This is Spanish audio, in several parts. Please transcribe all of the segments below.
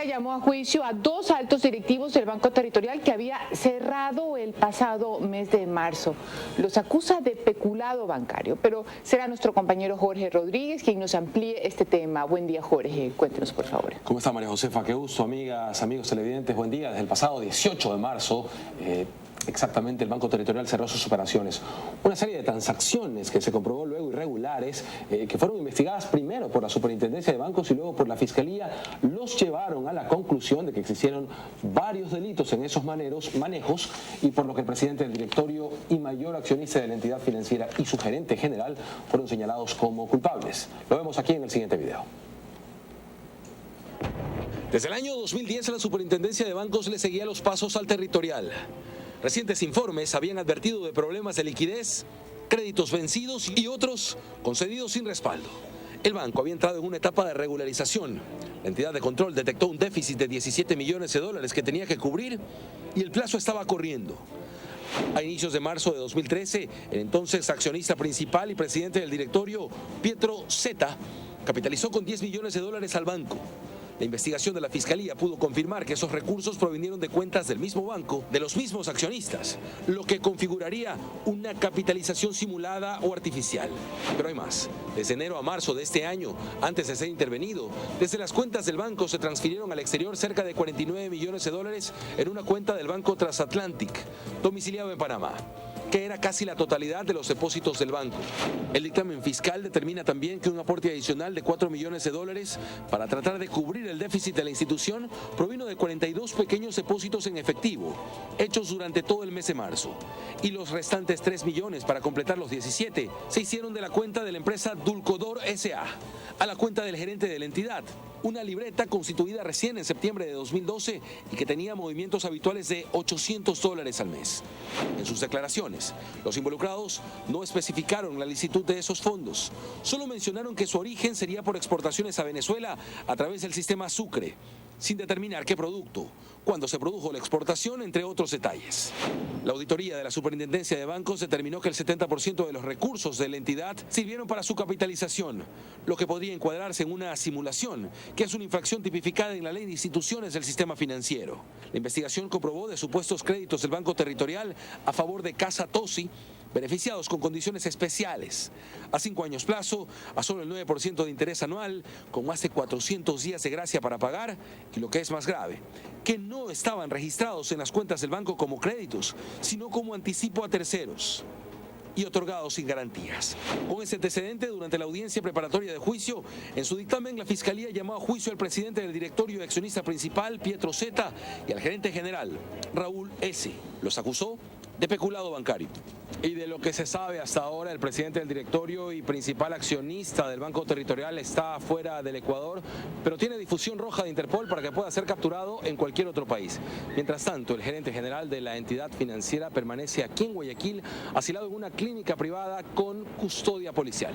llamó a juicio a 2 altos directivos del Banco Territorial que había cerrado el pasado mes de marzo. Los acusa de peculado bancario, pero será nuestro compañero Jorge Rodríguez quien nos amplíe este tema. Buen día, Jorge. Cuéntenos, por favor. ¿Cómo está, María Josefa? Qué gusto, amigas, amigos televidentes. Buen día. Desde el pasado 18 de marzo, exactamente, el Banco Territorial cerró sus operaciones. Una serie de transacciones que se comprobó luego irregulares, que fueron investigadas primero por la Superintendencia de Bancos y luego por la Fiscalía, los llevaron a la conclusión de que existieron varios delitos en esos manejos y por lo que el presidente del directorio y mayor accionista de la entidad financiera y su gerente general fueron señalados como culpables. Lo vemos aquí en el siguiente video. Desde el año 2010 la Superintendencia de Bancos le seguía los pasos al Territorial. Recientes informes habían advertido de problemas de liquidez, créditos vencidos y otros concedidos sin respaldo. El banco había entrado en una etapa de regularización. La entidad de control detectó un déficit de 17 millones de dólares que tenía que cubrir y el plazo estaba corriendo. A inicios de marzo de 2013, el entonces accionista principal y presidente del directorio, Pietro Zeta, capitalizó con 10 millones de dólares al banco. La investigación de la Fiscalía pudo confirmar que esos recursos provinieron de cuentas del mismo banco, de los mismos accionistas, lo que configuraría una capitalización simulada o artificial. Pero hay más. Desde enero a marzo de este año, antes de ser intervenido, desde las cuentas del banco se transfirieron al exterior cerca de 49 millones de dólares en una cuenta del Banco Transatlantic, domiciliado en Panamá, que era casi la totalidad de los depósitos del banco. El dictamen fiscal determina también que un aporte adicional de 4 millones de dólares para tratar de cubrir el déficit de la institución provino de 42 pequeños depósitos en efectivo, hechos durante todo el mes de marzo. Y los restantes 3 millones para completar los 17 se hicieron de la cuenta de la empresa Dulcodor S.A. a la cuenta del gerente de la entidad, una libreta constituida recién en septiembre de 2012 y que tenía movimientos habituales de 800 dólares al mes. En sus declaraciones, los involucrados no especificaron la licitud de esos fondos, solo mencionaron que su origen sería por exportaciones a Venezuela a través del sistema Sucre, sin determinar qué producto, cuándo se produjo la exportación, entre otros detalles. La auditoría de la Superintendencia de Bancos determinó que el 70% de los recursos de la entidad sirvieron para su capitalización, lo que podría encuadrarse en una simulación, que es una infracción tipificada en la Ley de Instituciones del Sistema Financiero. La investigación comprobó de supuestos créditos del Banco Territorial a favor de Casa Tosi, beneficiados con condiciones especiales, a 5 años plazo, a solo el 9% de interés anual, con más de 400 días de gracia para pagar, y lo que es más grave, que no estaban registrados en las cuentas del banco como créditos, sino como anticipo a terceros y otorgados sin garantías. Con ese antecedente, durante la audiencia preparatoria de juicio, en su dictamen la Fiscalía llamó a juicio al presidente del directorio y accionista principal, Pietro Zeta, y al gerente general, Raúl S. Los acusó de peculado bancario. Y de lo que se sabe hasta ahora, el presidente del directorio y principal accionista del Banco Territorial está fuera del Ecuador, pero tiene difusión roja de Interpol para que pueda ser capturado en cualquier otro país. Mientras tanto, el gerente general de la entidad financiera permanece aquí en Guayaquil, asilado en una clínica privada con custodia policial.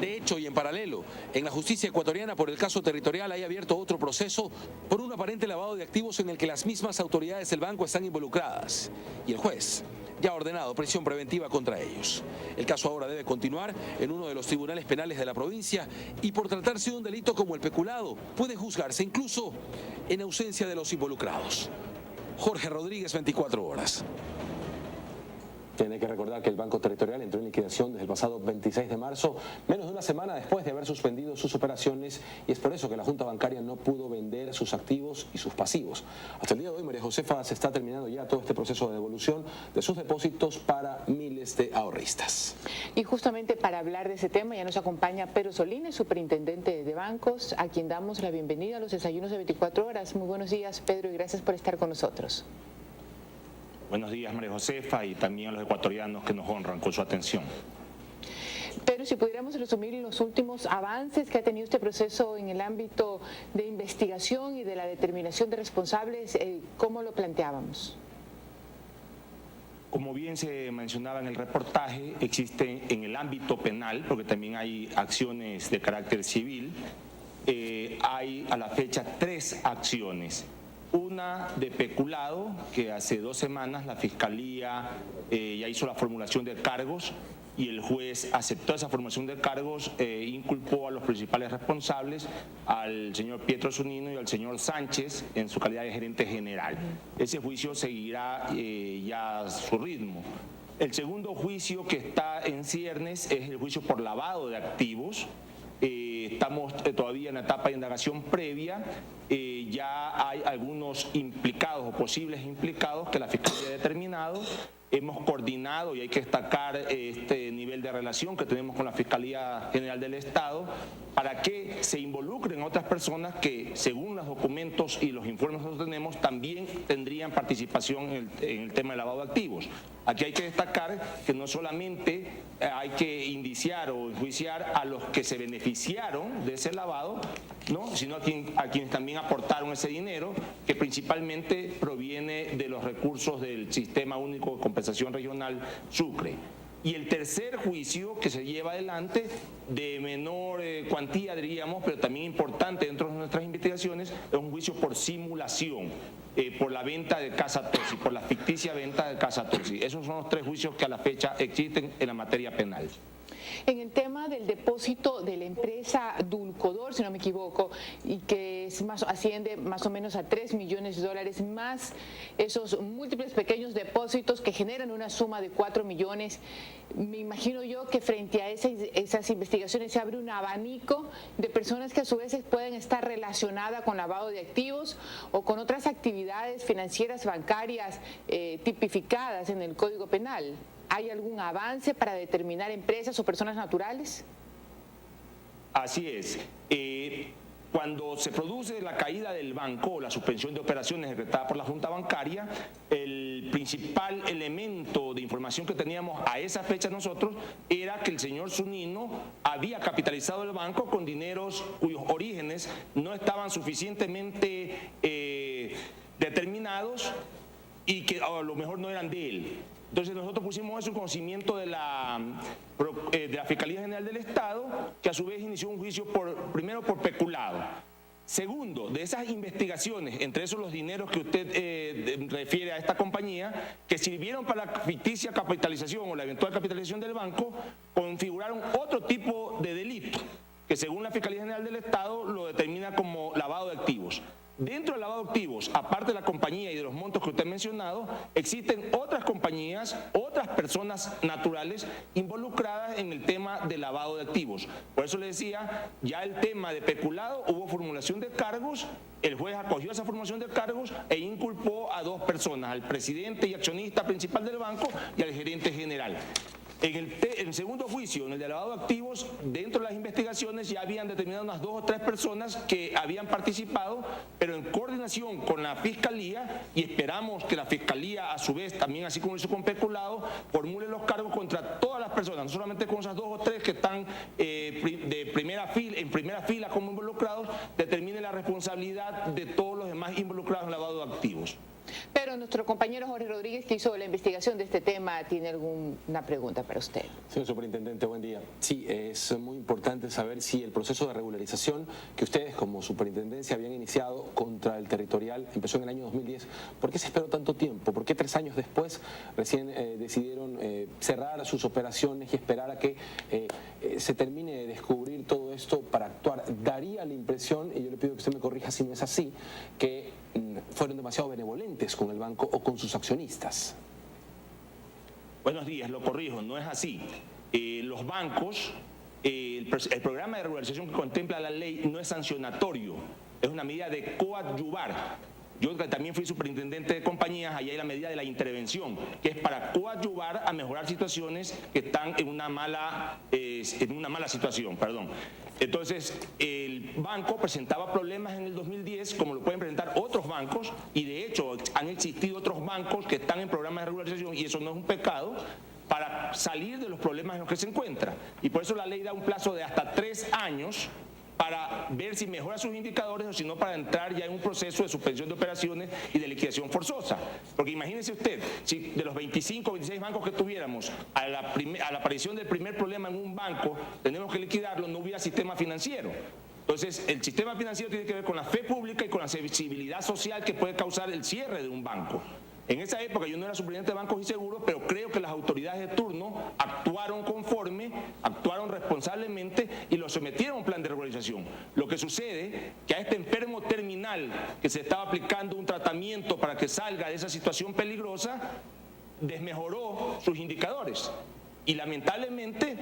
De hecho, y en paralelo, en la justicia ecuatoriana por el caso Territorial hay abierto otro proceso por un aparente lavado de activos en el que las mismas autoridades del banco están involucradas. Y el juez ya ha ordenado prisión preventiva contra ellos. El caso ahora debe continuar en uno de los tribunales penales de la provincia y por tratarse de un delito como el peculado, puede juzgarse incluso en ausencia de los involucrados. Jorge Rodríguez, 24 horas. Tiene que recordar que el Banco Territorial entró en liquidación desde el pasado 26 de marzo, menos de una semana después de haber suspendido sus operaciones, y es por eso que la Junta Bancaria no pudo vender sus activos y sus pasivos. Hasta el día de hoy, María Josefa, se está terminando ya todo este proceso de devolución de sus depósitos para miles de ahorristas. Y justamente para hablar de ese tema ya nos acompaña Pedro Solines, superintendente de bancos, a quien damos la bienvenida a los desayunos de 24 horas. Muy buenos días, Pedro, y gracias por estar con nosotros. Buenos días, María Josefa, y también a los ecuatorianos que nos honran con su atención. Pero si pudiéramos resumir los últimos avances que ha tenido este proceso en el ámbito de investigación y de la determinación de responsables, ¿cómo lo planteábamos? Como bien se mencionaba en el reportaje, existe en el ámbito penal, porque también hay acciones de carácter civil, hay a la fecha 3 acciones. Una de peculado, que hace 2 semanas la Fiscalía ya hizo la formulación de cargos y el juez aceptó esa formación de cargos, inculpó a los principales responsables, al señor Pietro Zunino y al señor Sánchez en su calidad de gerente general. Ese juicio seguirá ya su ritmo. El segundo juicio que está en ciernes es el juicio por lavado de activos. Estamos todavía en la etapa de indagación previa. Ya hay algunos implicados o posibles implicados que la Fiscalía ha determinado. Hemos coordinado, y hay que destacar este nivel de relación que tenemos con la Fiscalía General del Estado, para que se involucren otras personas que, según los documentos y los informes que nosotros tenemos, también tendrían participación en el tema del lavado de activos. Aquí hay que destacar que no solamente hay que indiciar o enjuiciar a los que se beneficiaron de ese lavado, ¿no?, sino a quienes también aportaron ese dinero, que principalmente proviene de los recursos del Sistema Único de Compensación Regional Sucre. Y el tercer juicio que se lleva adelante, de menor cuantía diríamos, pero también importante dentro de nuestras investigaciones, es un juicio por simulación, por la venta de Casa Tosi, por la ficticia venta de Casa Tosi. Esos son los tres juicios que a la fecha existen en la materia penal. En el tema del depósito de la empresa Dulcodor, si no me equivoco, y que asciende más o menos a $3 millones más esos múltiples pequeños depósitos que generan una suma de 4 millones, me imagino yo que frente a esas investigaciones se abre un abanico de personas que a su vez pueden estar relacionadas con lavado de activos o con otras actividades financieras bancarias tipificadas en el Código Penal. ¿Hay algún avance para determinar empresas o personas naturales? Así es. Cuando se produce la caída del banco o la suspensión de operaciones decretada por la Junta Bancaria, el principal elemento de información que teníamos a esa fecha nosotros era que el señor Zunino había capitalizado el banco con dineros cuyos orígenes no estaban suficientemente determinados y que a lo mejor no eran de él. Entonces nosotros pusimos eso en conocimiento de la Fiscalía General del Estado, que a su vez inició un juicio primero por peculado. Segundo, de esas investigaciones, entre esos los dineros que usted refiere a esta compañía, que sirvieron para la ficticia capitalización o la eventual capitalización del banco, configuraron otro tipo de delito, que según la Fiscalía General del Estado lo determina como lavado de activos. Dentro del lavado de activos, aparte de la compañía y de los montos que usted ha mencionado, existen otras compañías, otras personas naturales involucradas en el tema del lavado de activos. Por eso le decía, ya el tema de peculado, hubo formulación de cargos, el juez acogió esa formulación de cargos e inculpó a dos personas, al presidente y accionista principal del banco y al gerente general. En el segundo juicio, en el de lavado de activos, dentro de las investigaciones ya habían determinado unas 2 o 3 personas que habían participado, pero en coordinación con la Fiscalía, y esperamos que la Fiscalía a su vez, también así como hizo con peculado, formule los cargos contra todas las personas, no solamente con esas 2 o 3 que están en primera fila como involucrados, determine la responsabilidad de todos los demás involucrados en lavado de activos. Pero nuestro compañero Jorge Rodríguez, que hizo la investigación de este tema, tiene alguna pregunta para usted. Señor Superintendente, buen día. Sí, es muy importante saber si el proceso de regularización que ustedes como superintendencia habían iniciado contra el territorial empezó en el año 2010. ¿Por qué se esperó tanto tiempo? ¿Por qué 3 años después recién decidieron cerrar sus operaciones y esperar a que se termine de descubrir todo esto para actuar? Daría la impresión, y yo le pido que usted me corrija si no es así, que fueron demasiado benevolentes con el banco o con sus accionistas. Buenos días, lo corrijo, no es así. Los bancos, el programa de regularización que contempla la ley no es sancionatorio, es una medida de coadyuvar. Yo también fui superintendente de compañías, allá hay la medida de la intervención, que es para coadyuvar a mejorar situaciones que están en una mala situación, perdón. Entonces, el banco presentaba problemas en el 2010, como lo pueden presentar otros bancos, y de hecho han existido otros bancos que están en programas de regularización, y eso no es un pecado, para salir de los problemas en los que se encuentra. Y por eso la ley da un plazo de hasta 3 años para ver si mejora sus indicadores o si no para entrar ya en un proceso de suspensión de operaciones y de liquidación forzosa. Porque imagínese usted, si de los 25 o 26 bancos que tuviéramos, a la aparición del primer problema en un banco, tenemos que liquidarlo, no hubiera sistema financiero. Entonces, el sistema financiero tiene que ver con la fe pública y con la sensibilidad social que puede causar el cierre de un banco. En esa época yo no era superintendente de bancos y seguros, pero creo que las autoridades de turno actuaron conforme, actuaron responsablemente y lo sometieron a un plan de regularización. Lo que sucede que a este enfermo terminal que se estaba aplicando un tratamiento para que salga de esa situación peligrosa, desmejoró sus indicadores y lamentablemente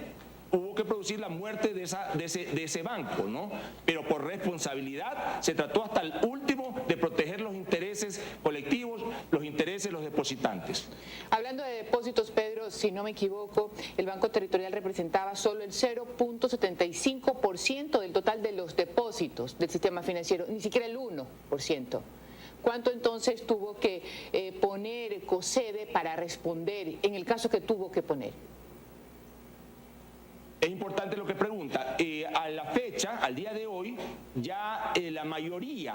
hubo que producir la muerte de ese banco, ¿no? Pero por responsabilidad se trató hasta el último de proteger los intereses colectivos, los intereses de los depositantes. Hablando de depósitos, Pedro, si no me equivoco, el Banco Territorial representaba solo el 0.75% del total de los depósitos del sistema financiero, ni siquiera el 1%. ¿Cuánto entonces tuvo que poner COSEDE para responder en el caso que tuvo que poner? Es importante lo que pregunta. A la fecha, al día de hoy, ya la mayoría,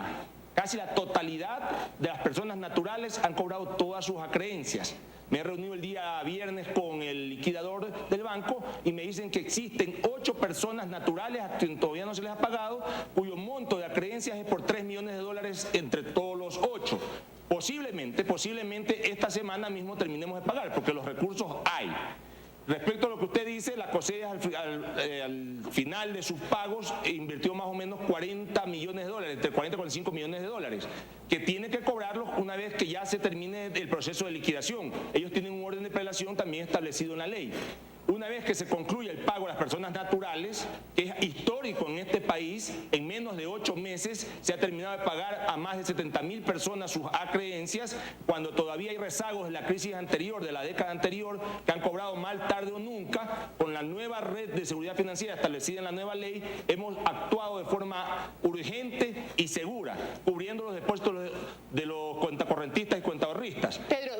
casi la totalidad de las personas naturales han cobrado todas sus acreencias. Me he reunido el día viernes con el liquidador del banco y me dicen que existen 8 personas naturales a quien todavía no se les ha pagado, cuyo monto de acreencias es por $3 millones entre todos los 8. Posiblemente esta semana mismo terminemos de pagar, porque los recursos hay. Respecto a lo que usted dice, la COSEDE al final de sus pagos invirtió más o menos $40 millones, entre 40 y 45 millones de dólares, que tiene que cobrarlos una vez que ya se termine el proceso de liquidación. Ellos tienen un orden de prelación también establecido en la ley. Una vez que se concluye el pago a las personas naturales, que es histórico en este país, en menos de 8 meses se ha terminado de pagar a más de 70.000 personas sus acreencias, cuando todavía hay rezagos de la crisis anterior, de la década anterior, que han cobrado mal tarde o nunca. Con la nueva red de seguridad financiera establecida en la nueva ley, hemos actuado de forma urgente y segura, cubriendo los depósitos de los cuentacorrentistas y cuentaahorristas. Pedro,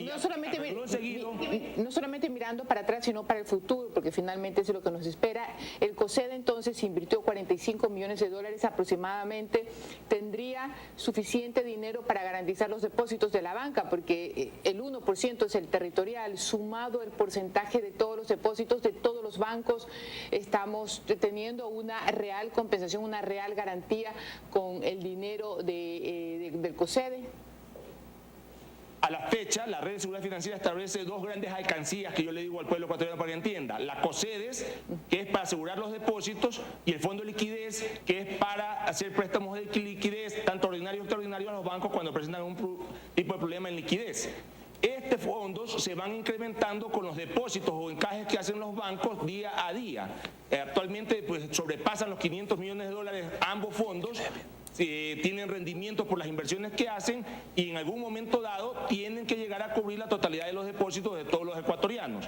no solamente mirando para atrás, sino para el futuro, porque finalmente es lo que nos espera. El COSEDE entonces invirtió $45 millones aproximadamente. ¿Tendría suficiente dinero para garantizar los depósitos de la banca? Porque el 1% es el territorial, sumado el porcentaje de todos los depósitos de todos los bancos, estamos teniendo una real compensación, una real garantía con el dinero del COSEDE. A la fecha, la red de seguridad financiera establece 2 grandes alcancías que yo le digo al pueblo ecuatoriano para que entienda. La COSEDES, que es para asegurar los depósitos, y el Fondo de Liquidez, que es para hacer préstamos de liquidez, tanto ordinarios y extraordinarios, a los bancos cuando presentan un tipo de problema en liquidez. Estos fondos se van incrementando con los depósitos o encajes que hacen los bancos día a día. Actualmente pues, sobrepasan los $500 millones ambos fondos. Tienen rendimientos por las inversiones que hacen y en algún momento dado tienen que llegar a cubrir la totalidad de los depósitos de todos los ecuatorianos.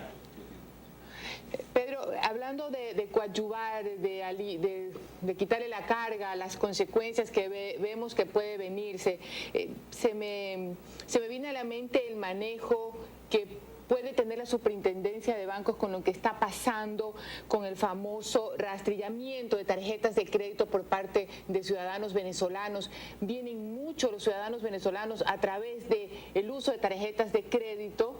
Pedro, hablando de coadyuvar, de quitarle la carga, las consecuencias que vemos que puede venirse, se me viene a la mente el manejo que puede tener la superintendencia de bancos con lo que está pasando con el famoso rastrillamiento de tarjetas de crédito por parte de ciudadanos venezolanos. Vienen muchos los ciudadanos venezolanos a través del uso de tarjetas de crédito,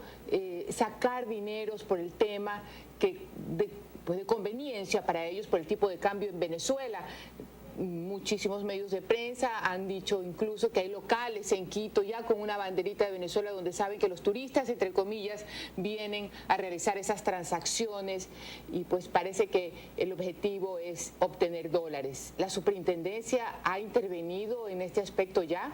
sacar dineros por el tema de conveniencia para ellos por el tipo de cambio en Venezuela. Muchísimos medios de prensa han dicho incluso que hay locales en Quito ya con una banderita de Venezuela donde saben que los turistas, entre comillas, vienen a realizar esas transacciones y pues parece que el objetivo es obtener dólares. ¿La superintendencia ha intervenido en este aspecto ya?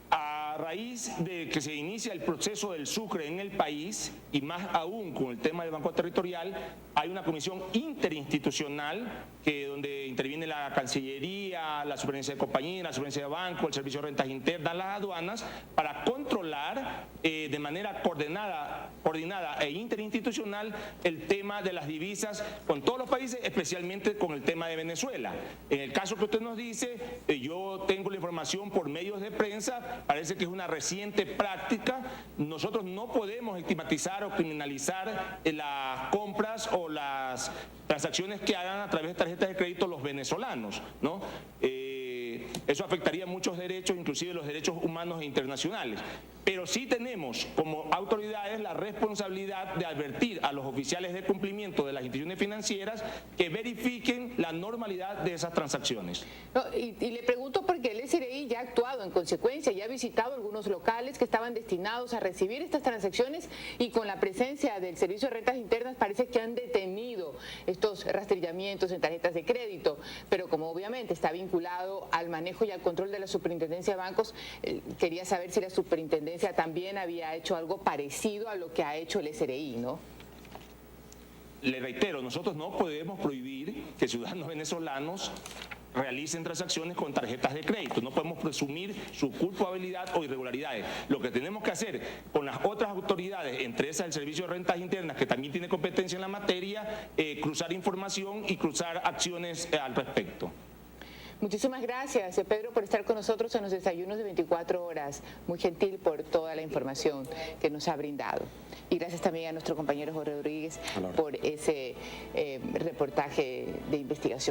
A raíz de que se inicia el proceso del Sucre en el país, y más aún con el tema del Banco Territorial, hay una comisión interinstitucional donde interviene la Cancillería, la Superintendencia de Compañía, la Superintendencia de Banco, el Servicio de Rentas Internas, las aduanas, para controlar de manera coordinada e interinstitucional el tema de las divisas con todos los países, especialmente con el tema de Venezuela. En el caso que usted nos dice, yo tengo la información por medios de prensa, parece que es una reciente práctica. Nosotros no podemos estigmatizar o criminalizar las compras o las transacciones que hagan a través de tarjetas de crédito los venezolanos, ¿no? Eso afectaría muchos derechos, inclusive los derechos humanos e internacionales. Pero sí tenemos como autoridades la responsabilidad de advertir a los oficiales de cumplimiento de las instituciones financieras que verifiquen la normalidad de esas transacciones. No, y le pregunto porque el SRI ya ha actuado en consecuencia, ya ha visitado algunos locales que estaban destinados a recibir estas transacciones y con la presencia del Servicio de Rentas Internas parece que han detenido estos rastrillamientos en tarjetas de crédito, pero como obviamente está vinculado al manejo y al control de la Superintendencia de Bancos, quería saber si la Superintendencia también había hecho algo parecido a lo que ha hecho el SRI, ¿no? Le reitero, nosotros no podemos prohibir que ciudadanos venezolanos realicen transacciones con tarjetas de crédito. No podemos presumir su culpabilidad o irregularidades. Lo que tenemos que hacer con las otras autoridades, entre esas el Servicio de Rentas Internas, que también tiene competencia en la materia, cruzar información y cruzar acciones al respecto. Muchísimas gracias, Pedro, por estar con nosotros en los desayunos de 24 horas. Muy gentil por toda la información que nos ha brindado. Y gracias también a nuestro compañero Jorge Rodríguez por ese reportaje de investigación.